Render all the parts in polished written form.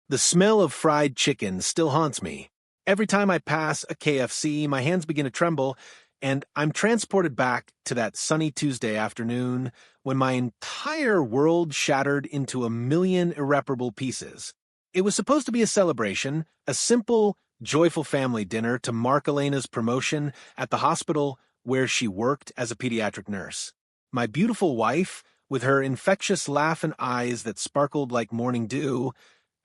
The smell of fried chicken still haunts me. Every time I pass a KFC, my hands begin to tremble, and I'm transported back to that sunny Tuesday afternoon when my entire world shattered into a million irreparable pieces. It was supposed to be a celebration, a simple, joyful family dinner to mark Elena's promotion at the hospital where she worked as a pediatric nurse. My beautiful wife, with her infectious laugh and eyes that sparkled like morning dew,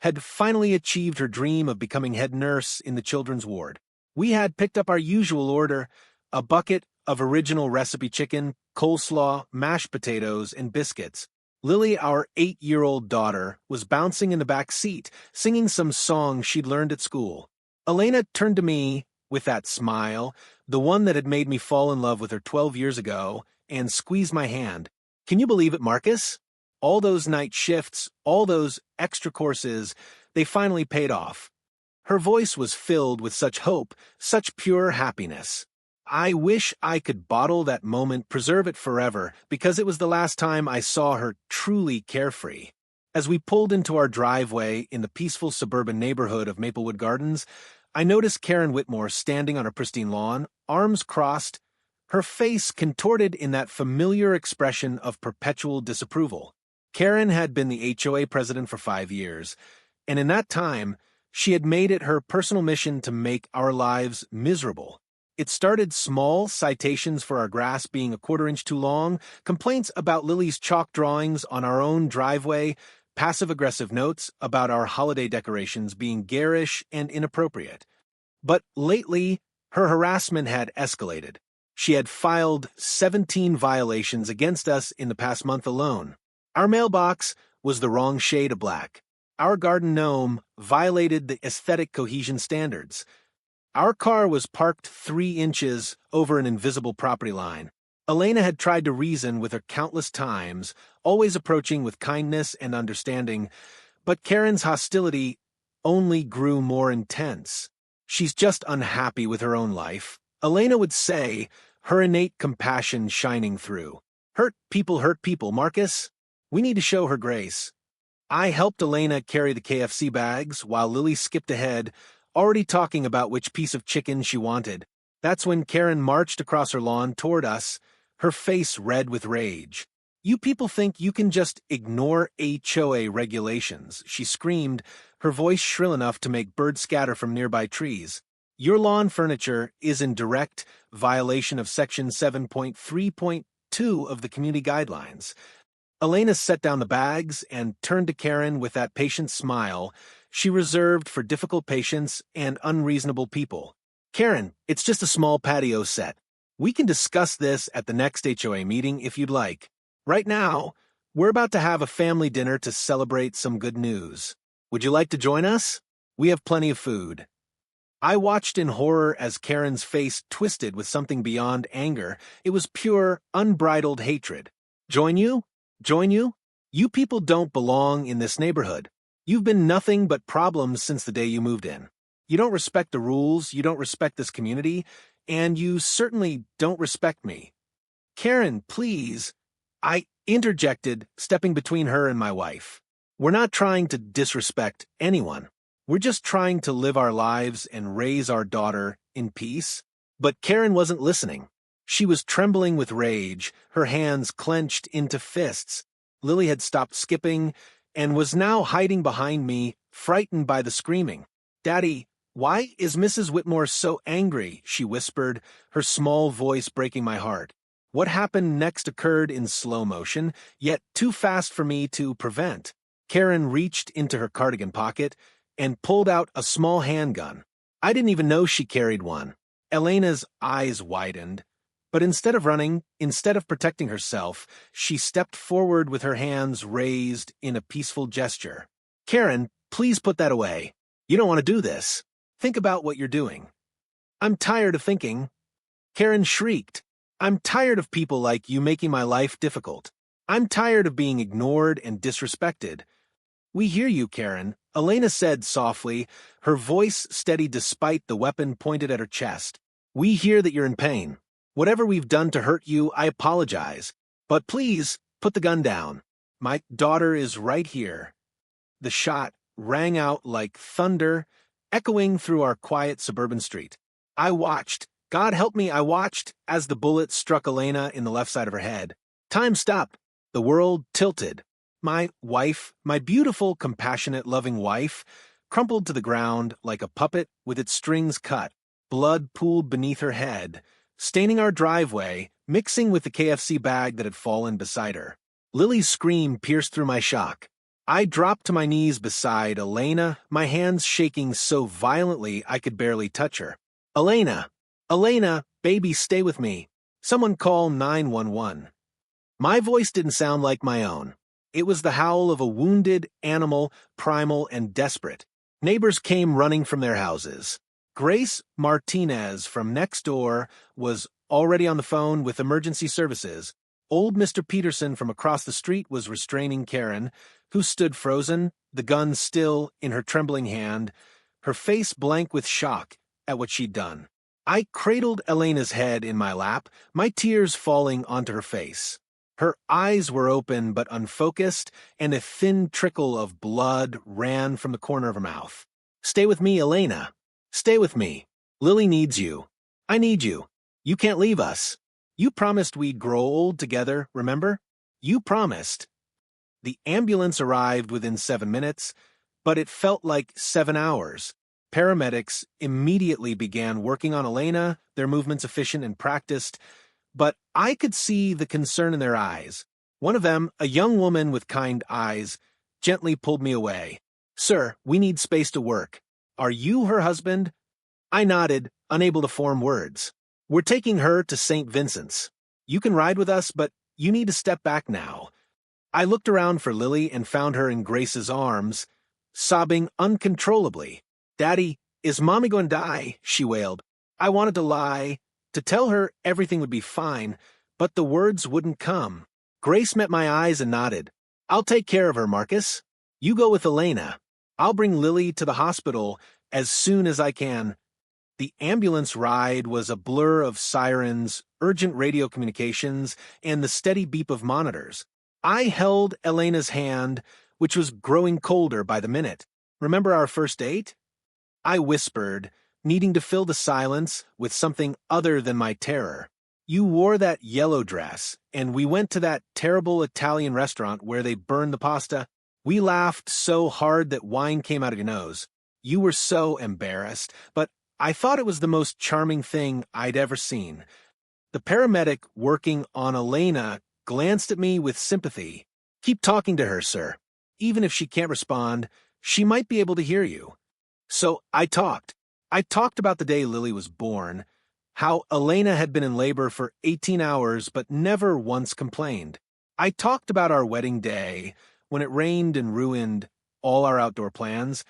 had finally achieved her dream of becoming head nurse in the children's ward. We had picked up our usual order, a bucket of original recipe chicken, coleslaw, mashed potatoes, and biscuits. Lily, our 8-year-old daughter, was bouncing in the back seat, singing some song she'd learned at school. Elena turned to me with that smile, the one that had made me fall in love with her 12 years ago, and squeezed my hand. "Can you believe it, Marcus? All those night shifts, all those extra courses, they finally paid off." Her voice was filled with such hope, such pure happiness. I wish I could bottle that moment, preserve it forever, because it was the last time I saw her truly carefree. As we pulled into our driveway in the peaceful suburban neighborhood of Maplewood Gardens, I noticed Karen Whitmore standing on her pristine lawn, arms crossed, her face contorted in that familiar expression of perpetual disapproval. Karen had been the HOA president for 5 years, and in that time, she had made it her personal mission to make our lives miserable. It started small, citations for our grass being a quarter-inch too long, complaints about Lily's chalk drawings on our own driveway, passive-aggressive notes about our holiday decorations being garish and inappropriate. But lately, her harassment had escalated. She had filed 17 violations against us in the past month alone. Our mailbox was the wrong shade of black. Our garden gnome violated the aesthetic cohesion standards. Our car was parked 3 inches over an invisible property line. Elena had tried to reason with her countless times, always approaching with kindness and understanding, but Karen's hostility only grew more intense. "She's just unhappy with her own life," Elena would say, her innate compassion shining through. Hurt people, Marcus. We need to show her grace." I helped Elena carry the KFC bags while Lily skipped ahead, already talking about which piece of chicken she wanted. That's when Karen marched across her lawn toward us, her face red with rage. "You people think you can just ignore HOA regulations," she screamed, her voice shrill enough to make birds scatter from nearby trees. "Your lawn furniture is in direct violation of Section 7.3.2 of the Community Guidelines." Elena set down the bags and turned to Karen with that patient smile she reserved for difficult patients and unreasonable people. "Karen, it's just a small patio set. We can discuss this at the next HOA meeting if you'd like. Right now, we're about to have a family dinner to celebrate some good news. Would you like to join us? We have plenty of food." I watched in horror as Karen's face twisted with something beyond anger. It was pure, unbridled hatred. "Join you? Join you? You people don't belong in this neighborhood. You've been nothing but problems since the day you moved in. You don't respect the rules, you don't respect this community, and you certainly don't respect me." "Karen, please," I interjected, stepping between her and my wife. "We're not trying to disrespect anyone. We're just trying to live our lives and raise our daughter in peace." But Karen wasn't listening. She was trembling with rage, her hands clenched into fists. Lily had stopped skipping and was now hiding behind me, frightened by the screaming. "Daddy, why is Mrs. Whitmore so angry?" she whispered, her small voice breaking my heart. What happened next occurred in slow motion, yet too fast for me to prevent. Karen reached into her cardigan pocket and pulled out a small handgun. I didn't even know she carried one. Elena's eyes widened. But instead of running, instead of protecting herself, she stepped forward with her hands raised in a peaceful gesture. "Karen, please put that away. You don't want to do this. Think about what you're doing." "I'm tired of thinking." Karen shrieked. "I'm tired of people like you making my life difficult. I'm tired of being ignored and disrespected." "We hear you, Karen," Elena said softly, her voice steady despite the weapon pointed at her chest. "We hear that you're in pain. Whatever we've done to hurt you, I apologize. But please, put the gun down. My daughter is right here." The shot rang out like thunder, echoing through our quiet suburban street. I watched, God help me, I watched as the bullet struck Elena in the left side of her head. Time stopped. The world tilted. My wife, my beautiful, compassionate, loving wife, crumpled to the ground like a puppet with its strings cut. Blood pooled beneath her head, staining our driveway, mixing with the KFC bag that had fallen beside her. Lily's scream pierced through my shock. I dropped to my knees beside Elena, my hands shaking so violently I could barely touch her. Elena! Elena, baby, stay with me. Someone call 911. My voice didn't sound like my own. It was the howl of a wounded animal, primal and desperate. Neighbors came running from their houses. Grace Martinez from next door was already on the phone with emergency services. Old Mr. Peterson from across the street was restraining Karen, who stood frozen, the gun still in her trembling hand, her face blank with shock at what she'd done. I cradled Elena's head in my lap, my tears falling onto her face. Her eyes were open but unfocused, and a thin trickle of blood ran from the corner of her mouth. Stay with me, Elena. Stay with me. Lily needs you. I need you. You can't leave us. You promised we'd grow old together, remember? You promised. The ambulance arrived within 7 minutes, but it felt like 7 hours. Paramedics immediately began working on Elena, their movements efficient and practiced, but I could see the concern in their eyes. One of them, a young woman with kind eyes, gently pulled me away. Sir, we need space to work. Are you her husband? I nodded, unable to form words. We're taking her to St. Vincent's. You can ride with us, but you need to step back now. I looked around for Lily and found her in Grace's arms, sobbing uncontrollably. Daddy, is Mommy going to die? She wailed. I wanted to lie, to tell her everything would be fine, but the words wouldn't come. Grace met my eyes and nodded. I'll take care of her, Marcus. You go with Elena. I'll bring Lily to the hospital as soon as I can. The ambulance ride was a blur of sirens, urgent radio communications, and the steady beep of monitors. I held Elena's hand, which was growing colder by the minute. Remember our first date? I whispered, needing to fill the silence with something other than my terror. You wore that yellow dress, and we went to that terrible Italian restaurant where they burned the pasta. We laughed so hard that wine came out of your nose. You were so embarrassed, but I thought it was the most charming thing I'd ever seen. The paramedic working on Elena glanced at me with sympathy. Keep talking to her, sir. Even if she can't respond, she might be able to hear you. So I talked. I talked about the day Lily was born, how Elena had been in labor for 18 hours but never once complained. I talked about our wedding day, when it rained and ruined all our outdoor plans,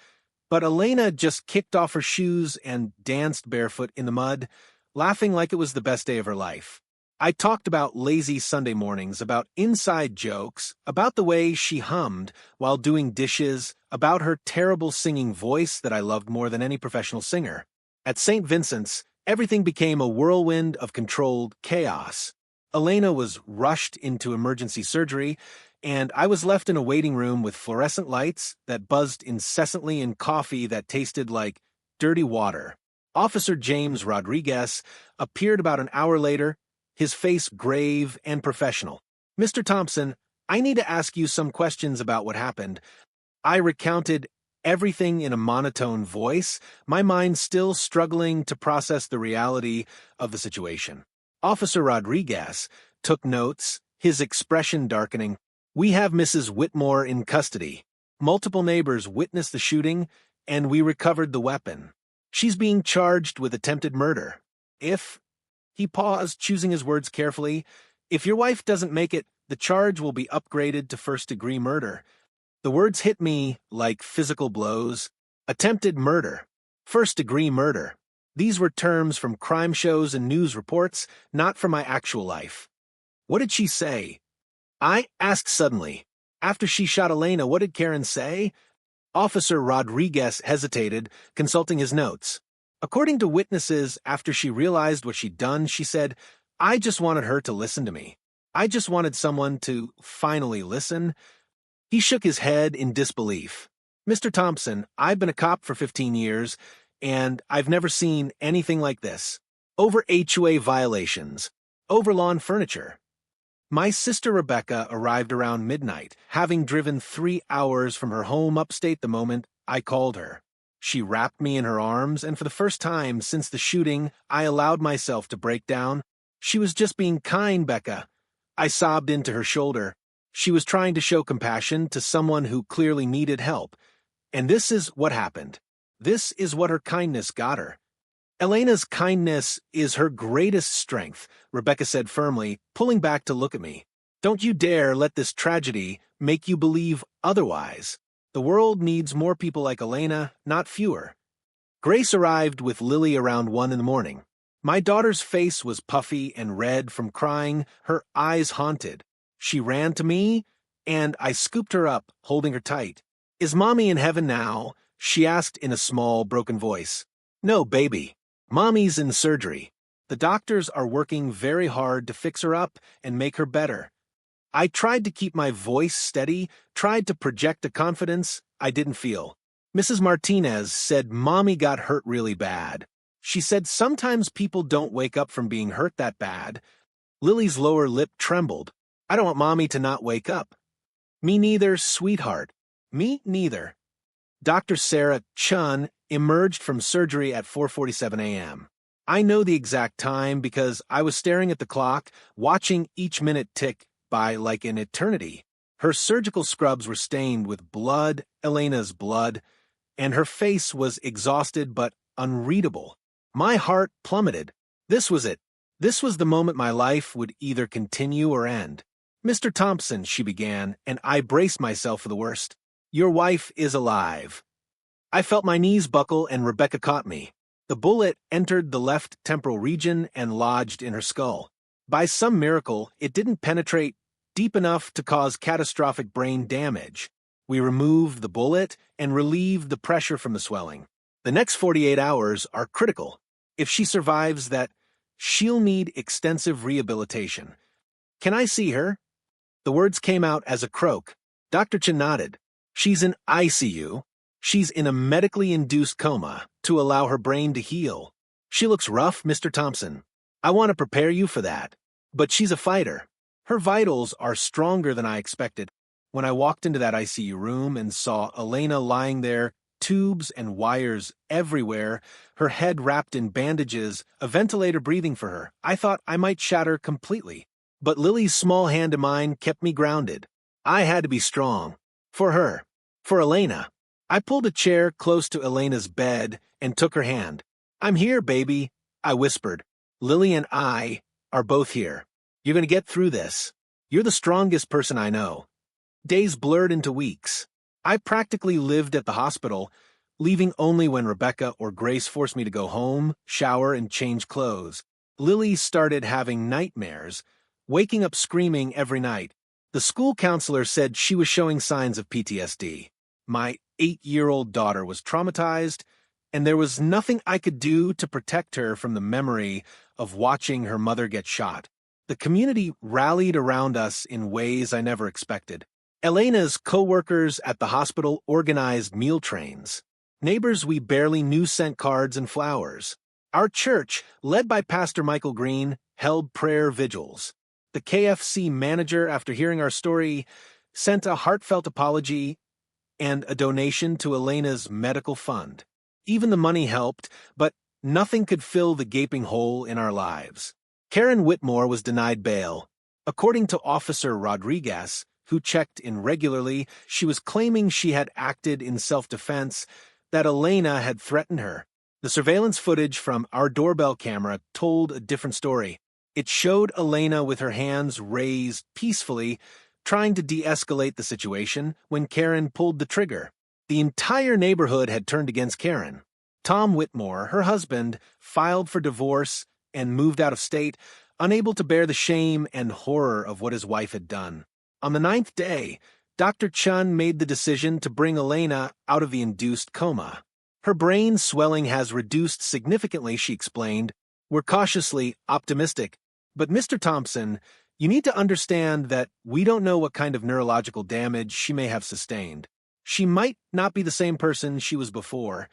but Elena just kicked off her shoes and danced barefoot in the mud, laughing like it was the best day of her life. I talked about lazy Sunday mornings, about inside jokes, about the way she hummed while doing dishes, about her terrible singing voice that I loved more than any professional singer. At St. Vincent's, everything became a whirlwind of controlled chaos. Elena was rushed into emergency surgery, and I was left in a waiting room with fluorescent lights that buzzed incessantly in coffee that tasted like dirty water. Officer James Rodriguez appeared about an hour later, his face grave and professional. Mr. Thompson, I need to ask you some questions about what happened. I recounted everything in a monotone voice, my mind still struggling to process the reality of the situation. Officer Rodriguez took notes, his expression darkening. We have Mrs. Whitmore in custody. Multiple neighbors witnessed the shooting, and we recovered the weapon. She's being charged with attempted murder. He paused, choosing his words carefully. If your wife doesn't make it, the charge will be upgraded to first-degree murder. The words hit me like physical blows. Attempted murder. First-degree murder. These were terms from crime shows and news reports, not from my actual life. What did she say? I asked suddenly. After she shot Elena, what did Karen say? Officer Rodriguez hesitated, consulting his notes. According to witnesses, after she realized what she'd done, she said, I just wanted her to listen to me. I just wanted someone to finally listen. He shook his head in disbelief. Mr. Thompson, I've been a cop for 15 years, and I've never seen anything like this. Over HOA violations. Over lawn furniture. My sister Rebecca arrived around midnight, having driven 3 hours from her home upstate the moment I called her. She wrapped me in her arms, and for the first time since the shooting, I allowed myself to break down. She was just being kind, Becca. I sobbed into her shoulder. She was trying to show compassion to someone who clearly needed help. And this is what happened. This is what her kindness got her. Elena's kindness is her greatest strength, Rebecca said firmly, pulling back to look at me. Don't you dare let this tragedy make you believe otherwise. The world needs more people like Elena, not fewer. Grace arrived with Lily around 1 in the morning. My daughter's face was puffy and red from crying, her eyes haunted. She ran to me, and I scooped her up, holding her tight. Is Mommy in heaven now? She asked in a small, broken voice. No, baby. Mommy's in surgery. The doctors are working very hard to fix her up and make her better. I tried to keep my voice steady, tried to project a confidence I didn't feel. Mrs. Martinez said Mommy got hurt really bad. She said sometimes people don't wake up from being hurt that bad. Lily's lower lip trembled. I don't want Mommy to not wake up. Me neither, sweetheart. Me neither. Dr. Sarah Chun emerged from surgery at 4:47 a.m. I know the exact time because I was staring at the clock, watching each minute tick by like an eternity. Her surgical scrubs were stained with blood, Elena's blood, and her face was exhausted but unreadable. My heart plummeted. This was it. This was the moment my life would either continue or end. Mr. Thompson, she began, and I braced myself for the worst. Your wife is alive. I felt my knees buckle and Rebecca caught me. The bullet entered the left temporal region and lodged in her skull. By some miracle, it didn't penetrate deep enough to cause catastrophic brain damage. We removed the bullet and relieved the pressure from the swelling. The next 48 hours are critical. If she survives that, she'll need extensive rehabilitation. Can I see her? The words came out as a croak. Dr. Chen nodded. She's in ICU. She's in a medically induced coma to allow her brain to heal. She looks rough, Mr. Thompson. I want to prepare you for that. But she's a fighter. Her vitals are stronger than I expected. When I walked into that ICU room and saw Elena lying there, tubes and wires everywhere, her head wrapped in bandages, a ventilator breathing for her, I thought I might shatter completely. But Lily's small hand in mine kept me grounded. I had to be strong. For her. For Elena. I pulled a chair close to Elena's bed and took her hand. I'm here, baby, I whispered. Lily and I are both here. You're going to get through this. You're the strongest person I know. Days blurred into weeks. I practically lived at the hospital, leaving only when Rebecca or Grace forced me to go home, shower, and change clothes. Lily started having nightmares, waking up screaming every night. The school counselor said she was showing signs of PTSD. My 8-year-old daughter was traumatized, and there was nothing I could do to protect her from the memory of watching her mother get shot. The community rallied around us in ways I never expected. Elena's co-workers at the hospital organized meal trains. Neighbors we barely knew sent cards and flowers. Our church, led by Pastor Michael Green, held prayer vigils. The KFC manager, after hearing our story, sent a heartfelt apology and a donation to Elena's medical fund. Even the money helped, but nothing could fill the gaping hole in our lives. Karen Whitmore was denied bail. According to Officer Rodriguez, who checked in regularly, she was claiming she had acted in self-defense, that Elena had threatened her. The surveillance footage from our doorbell camera told a different story. It showed Elena with her hands raised peacefully, trying to de-escalate the situation when Karen pulled the trigger. The entire neighborhood had turned against Karen. Tom Whitmore, her husband, filed for divorce and moved out of state, unable to bear the shame and horror of what his wife had done. On the 9th day, Dr. Chun made the decision to bring Elena out of the induced coma. Her brain swelling has reduced significantly, she explained. We're cautiously optimistic. But Mr. Thompson, you need to understand that we don't know what kind of neurological damage she may have sustained. She might not be the same person she was before.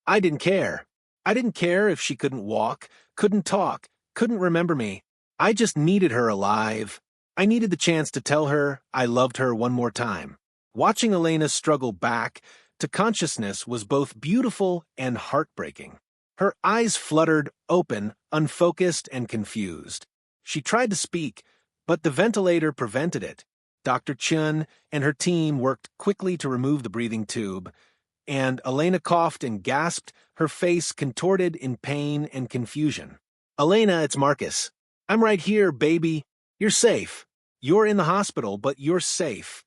I didn't care. I didn't care if she couldn't walk, couldn't talk, couldn't remember me. I just needed her alive. I needed the chance to tell her I loved her one more time. Watching Elena struggle back to consciousness was both beautiful and heartbreaking. Her eyes fluttered open, unfocused, and confused. She tried to speak, but the ventilator prevented it. Dr. Chun and her team worked quickly to remove the breathing tube, and Elena coughed and gasped, her face contorted in pain and confusion. Elena, it's Marcus. I'm right here, baby. You're safe. You're in the hospital, but you're safe.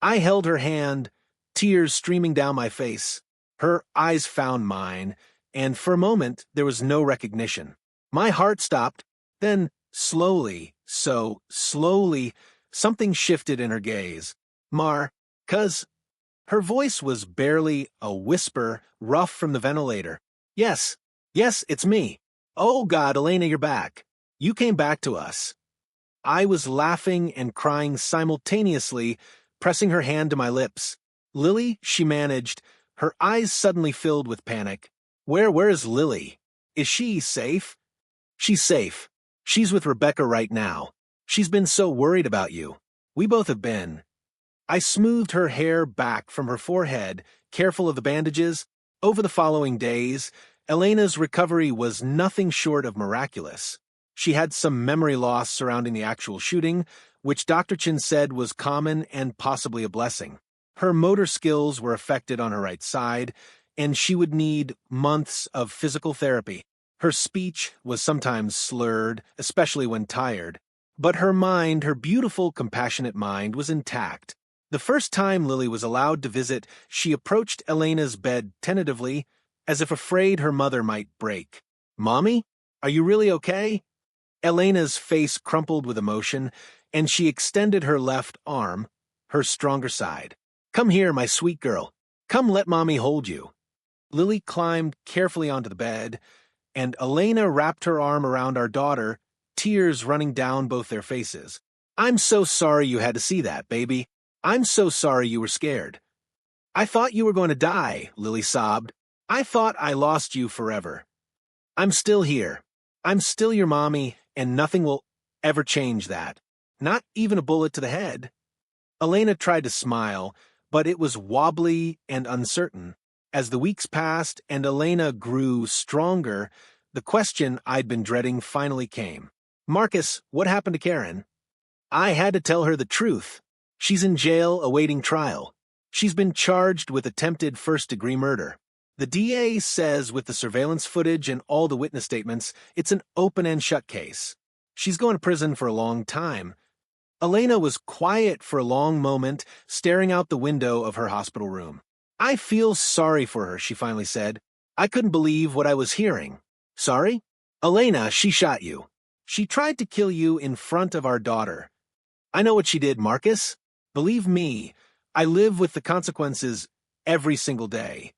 I held her hand, tears streaming down my face. Her eyes found mine, and for a moment there was no recognition. My heart stopped, then slowly, so slowly, something shifted in her gaze. Cuz. Her voice was barely a whisper, rough from the ventilator. Yes, it's me. Oh God, Elena, you're back. You came back to us. I was laughing and crying simultaneously, pressing her hand to my lips. Lily, she managed, her eyes suddenly filled with panic. Where is Lily? Is she safe? She's safe. She's with Rebecca right now. She's been so worried about you. We both have been. I smoothed her hair back from her forehead, careful of the bandages. Over the following days, Elena's recovery was nothing short of miraculous. She had some memory loss surrounding the actual shooting, which Dr. Chin said was common and possibly a blessing. Her motor skills were affected on her right side, and she would need months of physical therapy. Her speech was sometimes slurred, especially when tired. But her mind, her beautiful, compassionate mind, was intact. The first time Lily was allowed to visit, she approached Elena's bed tentatively, as if afraid her mother might break. Mommy, are you really okay? Elena's face crumpled with emotion, and she extended her left arm, her stronger side. Come here, my sweet girl. Come let Mommy hold you. Lily climbed carefully onto the bed, and Elena wrapped her arm around our daughter, tears running down both their faces. I'm so sorry you had to see that, baby. I'm so sorry you were scared. I thought you were going to die, Lily sobbed. I thought I lost you forever. I'm still here. I'm still your mommy, and nothing will ever change that. Not even a bullet to the head. Elena tried to smile, but it was wobbly and uncertain. As the weeks passed and Elena grew stronger, the question I'd been dreading finally came. Marcus, what happened to Karen? I had to tell her the truth. She's in jail awaiting trial. She's been charged with attempted first-degree murder. The DA says with the surveillance footage and all the witness statements, it's an open-and-shut case. She's going to prison for a long time. Elena was quiet for a long moment, staring out the window of her hospital room. I feel sorry for her, she finally said. I couldn't believe what I was hearing. Sorry? Elena, she shot you. She tried to kill you in front of our daughter. I know what she did, Marcus. Believe me, I live with the consequences every single day.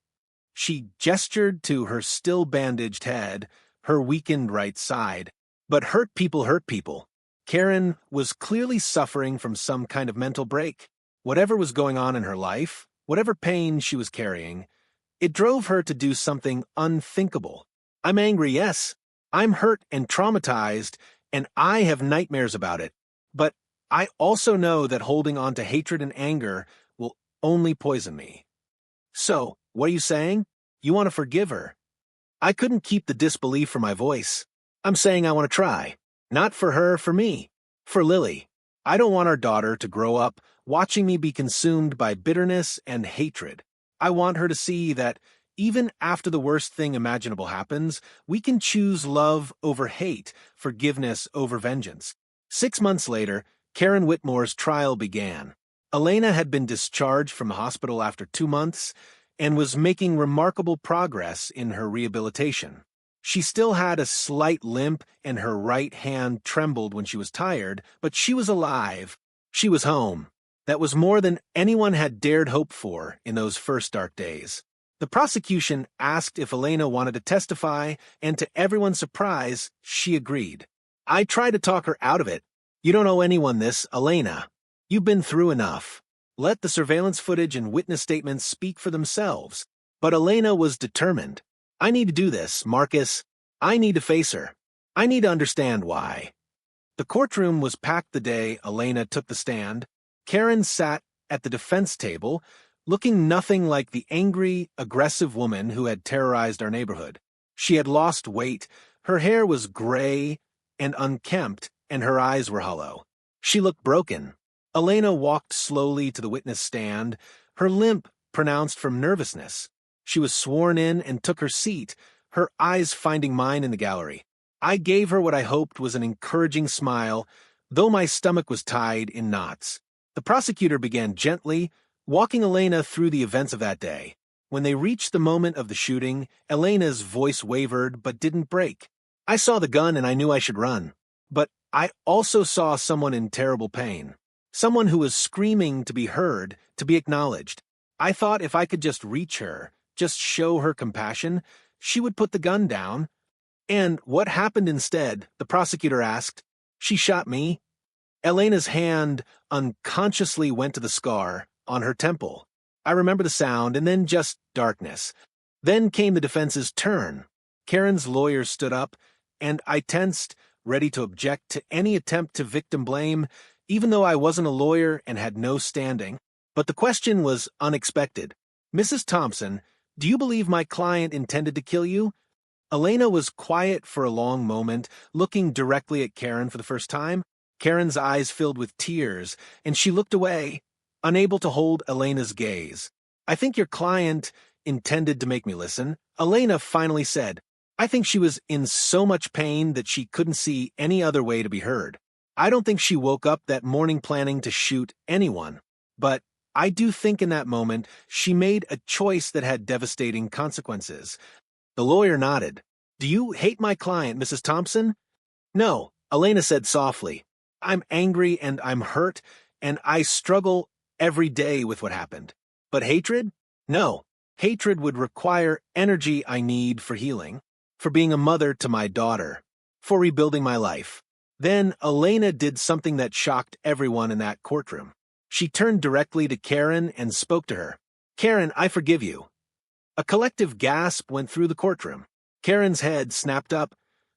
She gestured to her still bandaged head, her weakened right side. But hurt people hurt people. Karen was clearly suffering from some kind of mental break. Whatever was going on in her life, whatever pain she was carrying, it drove her to do something unthinkable. I'm angry, yes. I'm hurt and traumatized, and I have nightmares about it. But I also know that holding on to hatred and anger will only poison me. So, what are you saying? You want to forgive her? I couldn't keep the disbelief from my voice. I'm saying I want to try. Not for her, for me. For Lily. I don't want our daughter to grow up watching me be consumed by bitterness and hatred. I want her to see that even after the worst thing imaginable happens, we can choose love over hate, forgiveness over vengeance. 6 months later, Karen Whitmore's trial began. Elena had been discharged from the hospital after 2 months and was making remarkable progress in her rehabilitation. She still had a slight limp and her right hand trembled when she was tired, but she was alive. She was home. That was more than anyone had dared hope for in those first dark days. The prosecution asked if Elena wanted to testify, and to everyone's surprise, she agreed. I tried to talk her out of it. You don't owe anyone this, Elena. You've been through enough. Let the surveillance footage and witness statements speak for themselves. But Elena was determined. I need to do this, Marcus. I need to face her. I need to understand why. The courtroom was packed the day Elena took the stand. Karen sat at the defense table, looking nothing like the angry, aggressive woman who had terrorized our neighborhood. She had lost weight, her hair was gray and unkempt, and her eyes were hollow. She looked broken. Elena walked slowly to the witness stand, her limp pronounced from nervousness. She was sworn in and took her seat, her eyes finding mine in the gallery. I gave her what I hoped was an encouraging smile, though my stomach was tied in knots. The prosecutor began gently, walking Elena through the events of that day. When they reached the moment of the shooting, Elena's voice wavered but didn't break. I saw the gun and I knew I should run. But I also saw someone in terrible pain. Someone who was screaming to be heard, to be acknowledged. I thought if I could just reach her, just show her compassion, she would put the gun down. And what happened instead? The prosecutor asked. She shot me. Elena's hand unconsciously went to the scar on her temple. I remember the sound and then just darkness. Then came the defense's turn. Karen's lawyer stood up, and I tensed, ready to object to any attempt to victim blame, even though I wasn't a lawyer and had no standing. But the question was unexpected. Mrs. Thompson, do you believe my client intended to kill you? Elena was quiet for a long moment, looking directly at Karen for the first time. Karen's eyes filled with tears, and she looked away, unable to hold Elena's gaze. I think your client intended to make me listen. Elena finally said, I think she was in so much pain that she couldn't see any other way to be heard. I don't think she woke up that morning planning to shoot anyone. But I do think in that moment she made a choice that had devastating consequences. The lawyer nodded. Do you hate my client, Mrs. Thompson? No, Elena said softly. I'm angry and I'm hurt, and I struggle every day with what happened. But hatred? No. Hatred would require energy I need for healing, for being a mother to my daughter, for rebuilding my life. Then Elena did something that shocked everyone in that courtroom. She turned directly to Karen and spoke to her. Karen, I forgive you. A collective gasp went through the courtroom. Karen's head snapped up,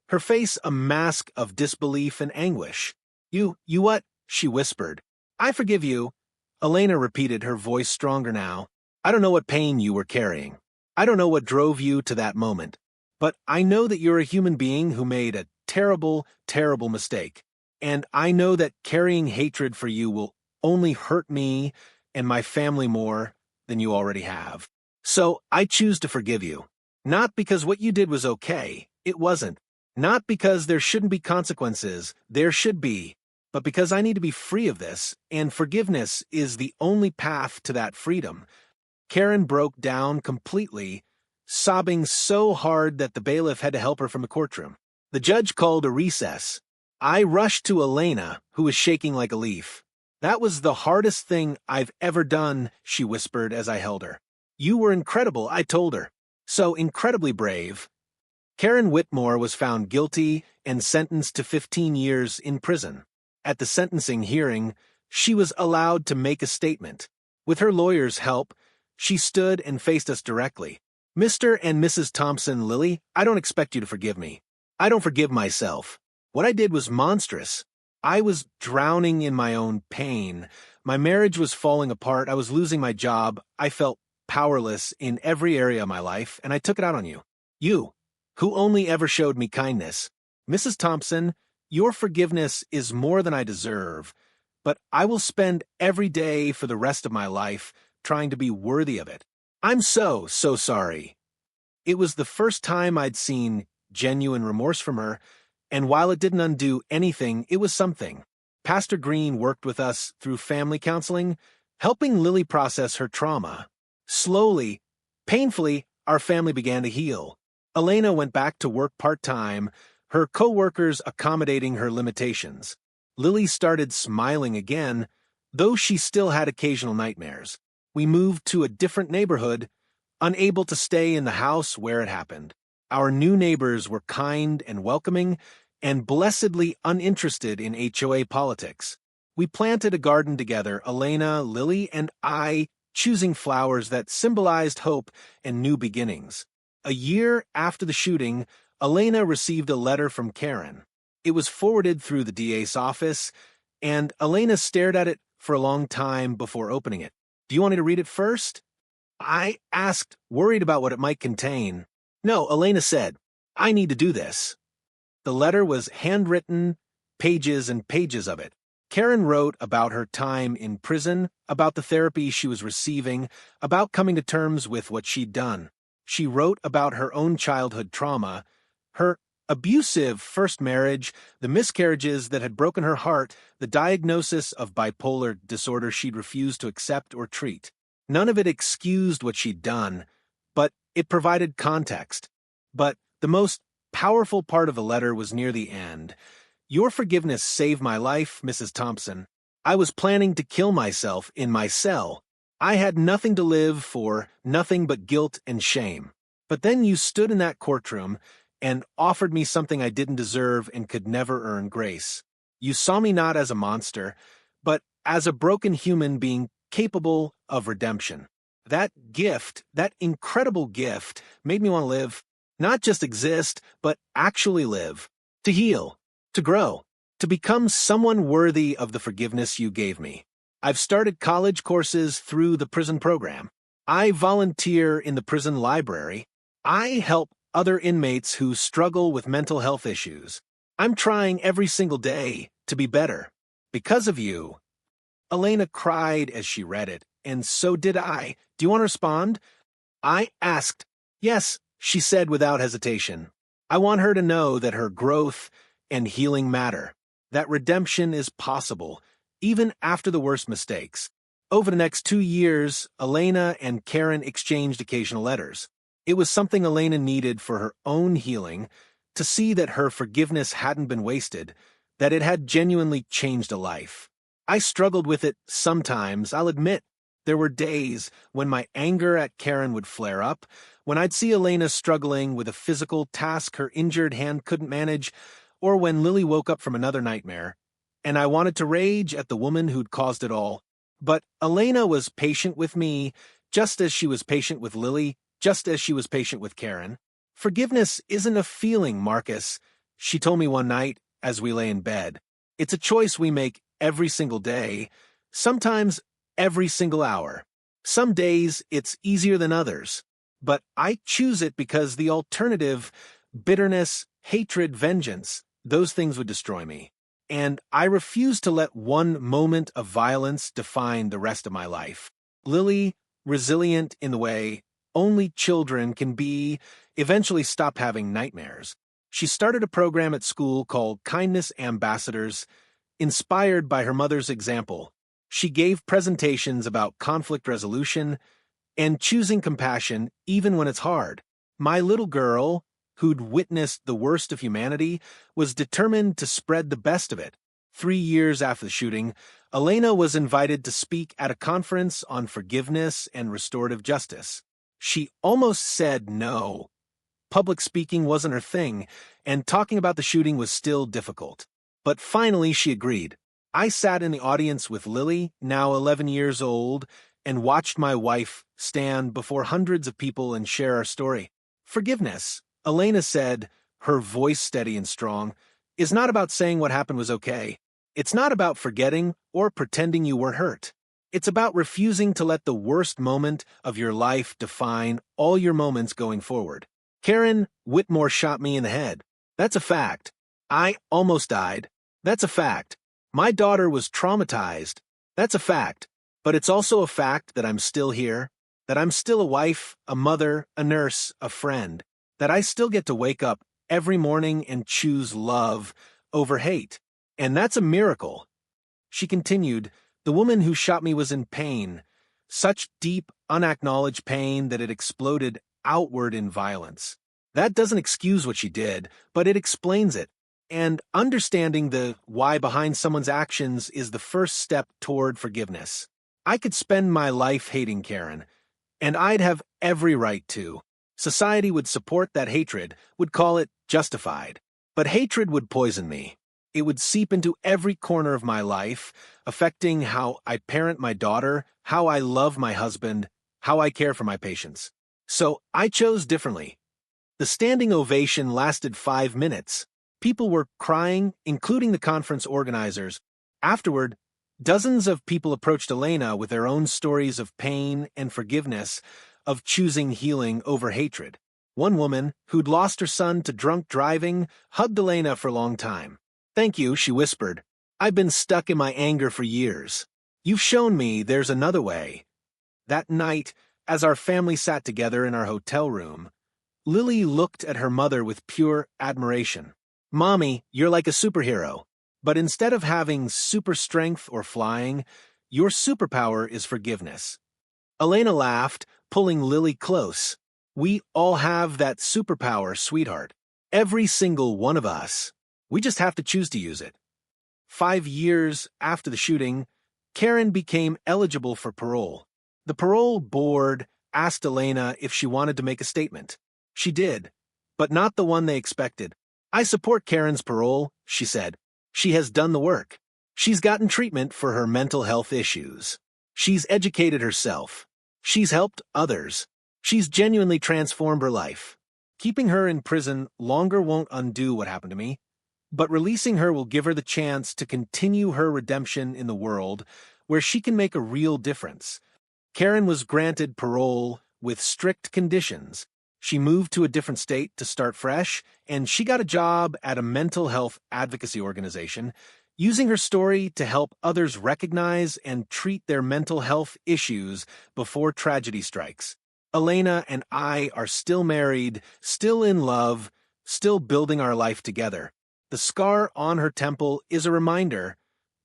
her face a mask of disbelief and anguish. You what? She whispered. I forgive you. Elena repeated, her voice stronger now. I don't know what pain you were carrying. I don't know what drove you to that moment. But I know that you're a human being who made a terrible, terrible mistake. And I know that carrying hatred for you will only hurt me and my family more than you already have. So I choose to forgive you. Not because what you did was okay. It wasn't. Not because there shouldn't be consequences. There should be. But because I need to be free of this, and forgiveness is the only path to that freedom. Karen broke down completely, sobbing so hard that the bailiff had to help her from the courtroom. The judge called a recess. I rushed to Elena, who was shaking like a leaf. That was the hardest thing I've ever done, she whispered as I held her. You were incredible, I told her. So incredibly brave. Karen Whitmore was found guilty and sentenced to 15 years in prison. At the sentencing hearing, she was allowed to make a statement. With her lawyer's help, she stood and faced us directly. Mr. and Mrs. Thompson, Lily, I don't expect you to forgive me. I don't forgive myself. What I did was monstrous. I was drowning in my own pain. My marriage was falling apart. I was losing my job. I felt powerless in every area of my life, and I took it out on you. You, who only ever showed me kindness. Mrs. Thompson, your forgiveness is more than I deserve, but I will spend every day for the rest of my life trying to be worthy of it. I'm so sorry. It was the first time I'd seen genuine remorse from her, and while it didn't undo anything, it was something. Pastor Green worked with us through family counseling, helping Lily process her trauma. Slowly, painfully, our family began to heal. Elena went back to work part-time, her co-workers accommodating her limitations. Lily started smiling again, though she still had occasional nightmares. We moved to a different neighborhood, unable to stay in the house where it happened. Our new neighbors were kind and welcoming, and blessedly uninterested in HOA politics. We planted a garden together, Elena, Lily, and I, choosing flowers that symbolized hope and new beginnings. A year after the shooting, Elena received a letter from Karen. It was forwarded through the DA's office, and Elena stared at it for a long time before opening it. "Do you want me to read it first?" I asked, worried about what it might contain. "No," Elena said. "I need to do this." The letter was handwritten, pages and pages of it. Karen wrote about her time in prison, about the therapy she was receiving, about coming to terms with what she'd done. She wrote about her own childhood trauma, her abusive first marriage, the miscarriages that had broken her heart, the diagnosis of bipolar disorder she'd refused to accept or treat. None of it excused what she'd done, but it provided context. But the most powerful part of the letter was near the end. "Your forgiveness saved my life, Mrs. Thompson. I was planning to kill myself in my cell. I had nothing to live for, nothing but guilt and shame. But then you stood in that courtroom and offered me something I didn't deserve and could never earn, grace. You saw me not as a monster, but as a broken human being capable of redemption. That gift, that incredible gift, made me want to live, not just exist, but actually live, to heal, to grow, to become someone worthy of the forgiveness you gave me. I've started college courses through the prison program. I volunteer in the prison library. I help other inmates who struggle with mental health issues. I'm trying every single day to be better. Because of you." Elena cried as she read it, and so did I. "Do you want to respond?" I asked. "Yes," she said without hesitation. "I want her to know that her growth and healing matter, that redemption is possible, even after the worst mistakes." Over the next 2 years, Elena and Karen exchanged occasional letters. It was something Elena needed for her own healing, to see that her forgiveness hadn't been wasted, that it had genuinely changed a life. I struggled with it sometimes, I'll admit. There were days when my anger at Karen would flare up, when I'd see Elena struggling with a physical task her injured hand couldn't manage, or when Lily woke up from another nightmare, and I wanted to rage at the woman who'd caused it all. But Elena was patient with me, just as she was patient with Lily, just as she was patient with Karen. "Forgiveness isn't a feeling, Marcus," she told me one night as we lay in bed. "It's a choice we make every single day, sometimes every single hour. Some days it's easier than others, but I choose it because the alternative, bitterness, hatred, vengeance, those things would destroy me. And I refuse to let one moment of violence define the rest of my life." Lily, resilient in the way only children can be, eventually stopped having nightmares. She started a program at school called Kindness Ambassadors, inspired by her mother's example. She gave presentations about conflict resolution and choosing compassion even when it's hard. My little girl, who'd witnessed the worst of humanity, was determined to spread the best of it. 3 years after the shooting, Elena was invited to speak at a conference on forgiveness and restorative justice. She almost said no. Public speaking wasn't her thing, and talking about the shooting was still difficult. But finally she agreed. I sat in the audience with Lily, now 11 years old, and watched my wife stand before hundreds of people and share our story. "Forgiveness," Elena said, her voice steady and strong, "is not about saying what happened was okay. It's not about forgetting or pretending you were hurt. It's about refusing to let the worst moment of your life define all your moments going forward. Karen Whitmore shot me in the head. That's a fact. I almost died. That's a fact. My daughter was traumatized. That's a fact. But it's also a fact that I'm still here, that I'm still a wife, a mother, a nurse, a friend, that I still get to wake up every morning and choose love over hate. And that's a miracle." She continued, "The woman who shot me was in pain, such deep, unacknowledged pain that it exploded outward in violence. That doesn't excuse what she did, but it explains it. And understanding the why behind someone's actions is the first step toward forgiveness. I could spend my life hating Karen, and I'd have every right to. Society would support that hatred, would call it justified. But hatred would poison me. It would seep into every corner of my life, affecting how I parent my daughter, how I love my husband, how I care for my patients. So I chose differently. The standing ovation lasted 5 minutes. People were crying, including the conference organizers. Afterward, dozens of people approached Elena with their own stories of pain and forgiveness, of choosing healing over hatred. One woman, who'd lost her son to drunk driving, hugged Elena for a long time. "Thank you," she whispered. "I've been stuck in my anger for years. You've shown me there's another way." That night, as our family sat together in our hotel room, Lily looked at her mother with pure admiration. "Mommy, you're like a superhero. But instead of having super strength or flying, your superpower is forgiveness." Elena laughed, pulling Lily close. "We all have that superpower, sweetheart. Every single one of us. We just have to choose to use it." 5 years after the shooting, Karen became eligible for parole. The parole board asked Elena if she wanted to make a statement. She did, but not the one they expected. "I support Karen's parole," she said. "She has done the work. She's gotten treatment for her mental health issues. She's educated herself. She's helped others. She's genuinely transformed her life. Keeping her in prison longer won't undo what happened to me, but releasing her will give her the chance to continue her redemption in the world where she can make a real difference." Karen was granted parole with strict conditions. She moved to a different state to start fresh, and she got a job at a mental health advocacy organization, using her story to help others recognize and treat their mental health issues before tragedy strikes. Elena and I are still married, still in love, still building our life together. The scar on her temple is a reminder,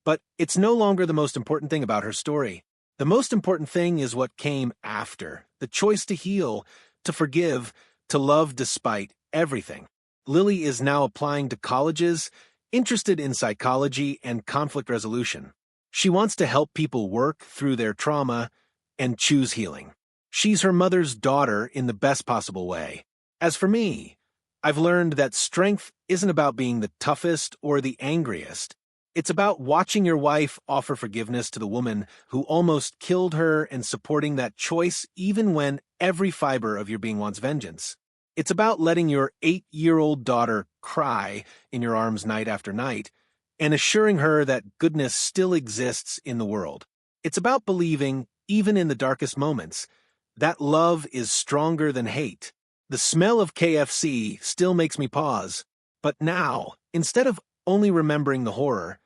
but it's no longer the most important thing about her story. The most important thing is what came after, the choice to heal, to forgive, to love despite everything. Lily is now applying to colleges, interested in psychology and conflict resolution. She wants to help people work through their trauma and choose healing. She's her mother's daughter in the best possible way. As for me, I've learned that strength isn't about being the toughest or the angriest. It's about watching your wife offer forgiveness to the woman who almost killed her and supporting that choice even when every fiber of your being wants vengeance. It's about letting your 8-year-old daughter cry in your arms night after night and assuring her that goodness still exists in the world. It's about believing, even in the darkest moments, that love is stronger than hate. The smell of KFC still makes me pause. But now, instead of only remembering the horror,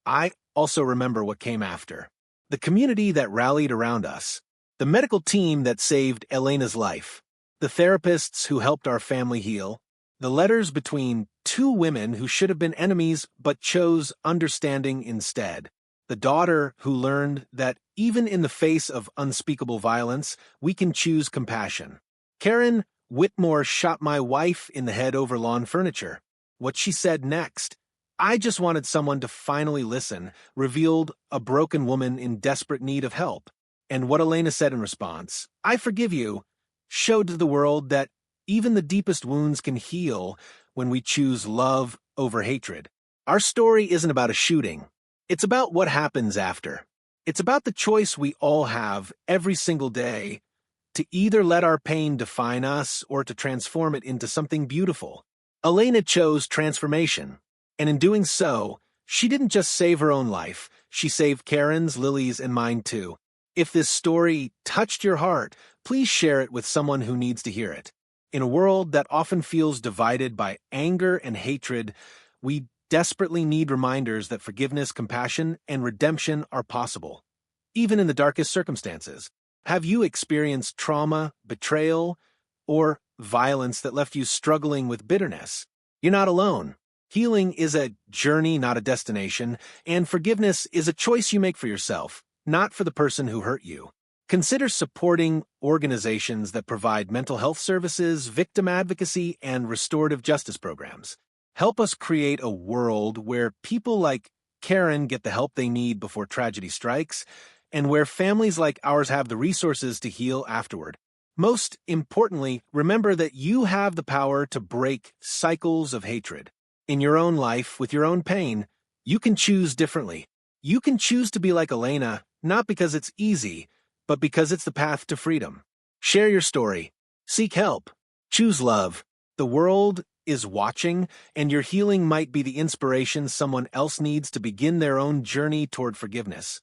I also remember what came after. The community that rallied around us. The medical team that saved Elena's life. The therapists who helped our family heal. The letters between two women who should have been enemies but chose understanding instead. The daughter who learned that even in the face of unspeakable violence, we can choose compassion. Karen Whitmore shot my wife in the head over lawn furniture. What she said next, "I just wanted someone to finally listen," revealed a broken woman in desperate need of help. And what Elena said in response, "I forgive you," showed to the world that even the deepest wounds can heal when we choose love over hatred. Our story isn't about a shooting. It's about what happens after. It's about the choice we all have every single day to either let our pain define us or to transform it into something beautiful. Elena chose transformation, and in doing so, she didn't just save her own life, she saved Karen's, Lily's, and mine too. If this story touched your heart, please share it with someone who needs to hear it. In a world that often feels divided by anger and hatred, we desperately need reminders that forgiveness, compassion, and redemption are possible, even in the darkest circumstances. Have you experienced trauma, betrayal, or violence that left you struggling with bitterness? You're not alone. Healing is a journey, not a destination, and forgiveness is a choice you make for yourself, not for the person who hurt you. Consider supporting organizations that provide mental health services, victim advocacy, and restorative justice programs. Help us create a world where people like Karen get the help they need before tragedy strikes, and where families like ours have the resources to heal afterward. Most importantly, remember that you have the power to break cycles of hatred. In your own life, with your own pain, you can choose differently. You can choose to be like Elena, not because it's easy, but because it's the path to freedom. Share your story. Seek help. Choose love. The world is watching, and your healing might be the inspiration someone else needs to begin their own journey toward forgiveness.